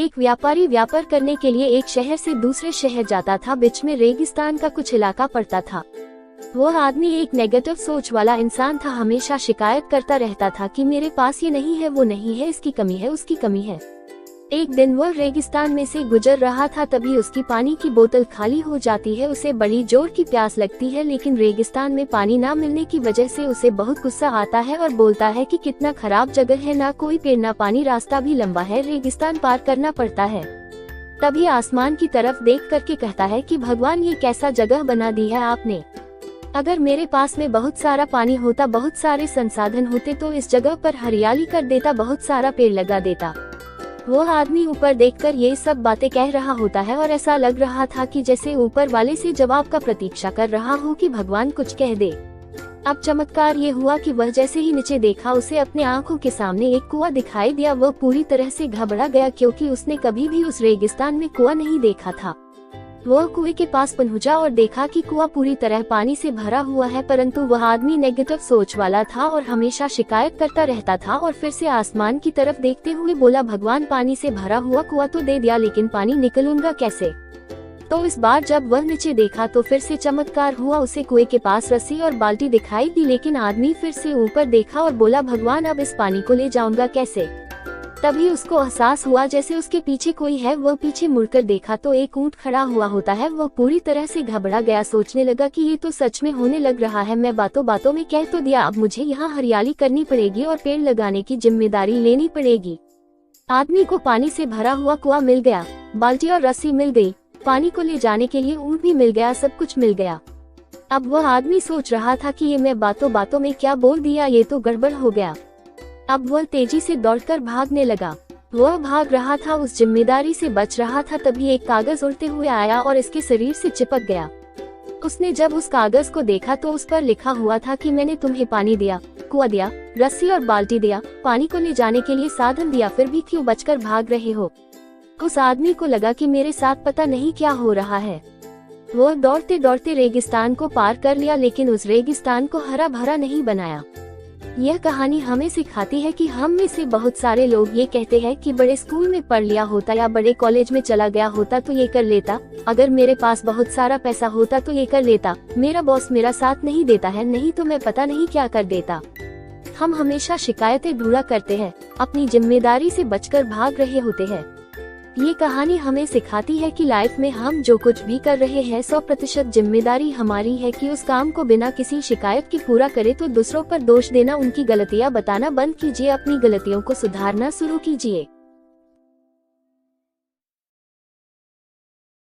एक व्यापारी व्यापार करने के लिए एक शहर से दूसरे शहर जाता था। बीच में रेगिस्तान का कुछ इलाका पड़ता था। वह आदमी एक नेगेटिव सोच वाला इंसान था। हमेशा शिकायत करता रहता था कि मेरे पास ये नहीं है, वो नहीं है, इसकी कमी है, उसकी कमी है। एक दिन वह रेगिस्तान में से गुजर रहा था, तभी उसकी पानी की बोतल खाली हो जाती है। उसे बड़ी जोर की प्यास लगती है, लेकिन रेगिस्तान में पानी ना मिलने की वजह से उसे बहुत गुस्सा आता है और बोलता है कि कितना खराब जगह है, ना कोई पेड़ ना पानी, रास्ता भी लंबा है, रेगिस्तान पार करना पड़ता है। तभी आसमान की तरफ देख करके कहता है कि भगवान, ये कैसा जगह बना दी है आपने। अगर मेरे पास में बहुत सारा पानी होता, बहुत सारे संसाधन होते तो इस जगह पर हरियाली कर देता, बहुत सारा पेड़ लगा देता। वह आदमी ऊपर देखकर ये सब बातें कह रहा होता है और ऐसा लग रहा था कि जैसे ऊपर वाले से जवाब का प्रतीक्षा कर रहा हो कि भगवान कुछ कह दे। अब चमत्कार ये हुआ कि वह जैसे ही नीचे देखा, उसे अपने आंखों के सामने एक कुआं दिखाई दिया। वह पूरी तरह से घबरा गया, क्योंकि उसने कभी भी उस रेगिस्तान में कुआं नहीं देखा था। वह कुएं के पास पहुंचा और देखा कि कुआं पूरी तरह पानी से भरा हुआ है, परंतु वह आदमी नेगेटिव सोच वाला था और हमेशा शिकायत करता रहता था। और फिर से आसमान की तरफ देखते हुए बोला, भगवान, पानी से भरा हुआ कुआं तो दे दिया, लेकिन पानी निकलूंगा कैसे। तो इस बार जब वह नीचे देखा तो फिर से चमत्कार हुआ। उसे कुएं के पास रस्सी और बाल्टी दिखाई दी, लेकिन आदमी फिर से ऊपर देखा और बोला, भगवान, अब इस पानी को ले जाऊंगा कैसे। तभी उसको एहसास हुआ जैसे उसके पीछे कोई है। वह पीछे मुड़कर देखा तो एक ऊंट खड़ा हुआ होता है। वह पूरी तरह से घबरा गया, सोचने लगा कि ये तो सच में होने लग रहा है। मैं बातों बातों में कह तो दिया, अब मुझे यहाँ हरियाली करनी पड़ेगी और पेड़ लगाने की जिम्मेदारी लेनी पड़ेगी। आदमी को पानी से भरा हुआ कुआं मिल गया, बाल्टी और रस्सी मिल गई, पानी को ले जाने के लिए ऊंट भी मिल गया, सब कुछ मिल गया। अब वह आदमी सोच रहा था कि ये मैं बातों बातों में क्या बोल दिया, ये तो गड़बड़ हो गया। अब वह तेजी से दौड़कर भागने लगा। वह भाग रहा था, उस जिम्मेदारी से बच रहा था। तभी एक कागज उड़ते हुए आया और इसके शरीर से चिपक गया। उसने जब उस कागज को देखा तो उस पर लिखा हुआ था कि मैंने तुम्हें पानी दिया, कुआं दिया, रस्सी और बाल्टी दिया, पानी को ले जाने के लिए साधन दिया, फिर भी क्यों बचकर भाग रहे हो। उस आदमी को लगा कि मेरे साथ पता नहीं क्या हो रहा है। वह दौड़ते दौड़ते रेगिस्तान को पार कर लिया, लेकिन उस रेगिस्तान को हरा भरा नहीं बनाया। यह कहानी हमें सिखाती है कि हम में से बहुत सारे लोग ये कहते हैं कि बड़े स्कूल में पढ़ लिया होता या बड़े कॉलेज में चला गया होता तो ये कर लेता, अगर मेरे पास बहुत सारा पैसा होता तो ये कर लेता, मेरा बॉस मेरा साथ नहीं देता है, नहीं तो मैं पता नहीं क्या कर देता। हम हमेशा शिकायतें ढूंढा करते हैं, अपनी जिम्मेदारी से बचकर भाग रहे होते हैं। ये कहानी हमें सिखाती है कि लाइफ में हम जो कुछ भी कर रहे हैं 100% जिम्मेदारी हमारी है कि उस काम को बिना किसी शिकायत के पूरा करें। तो दूसरों पर दोष देना, उनकी गलतियां बताना बंद कीजिए, अपनी गलतियों को सुधारना शुरू कीजिए।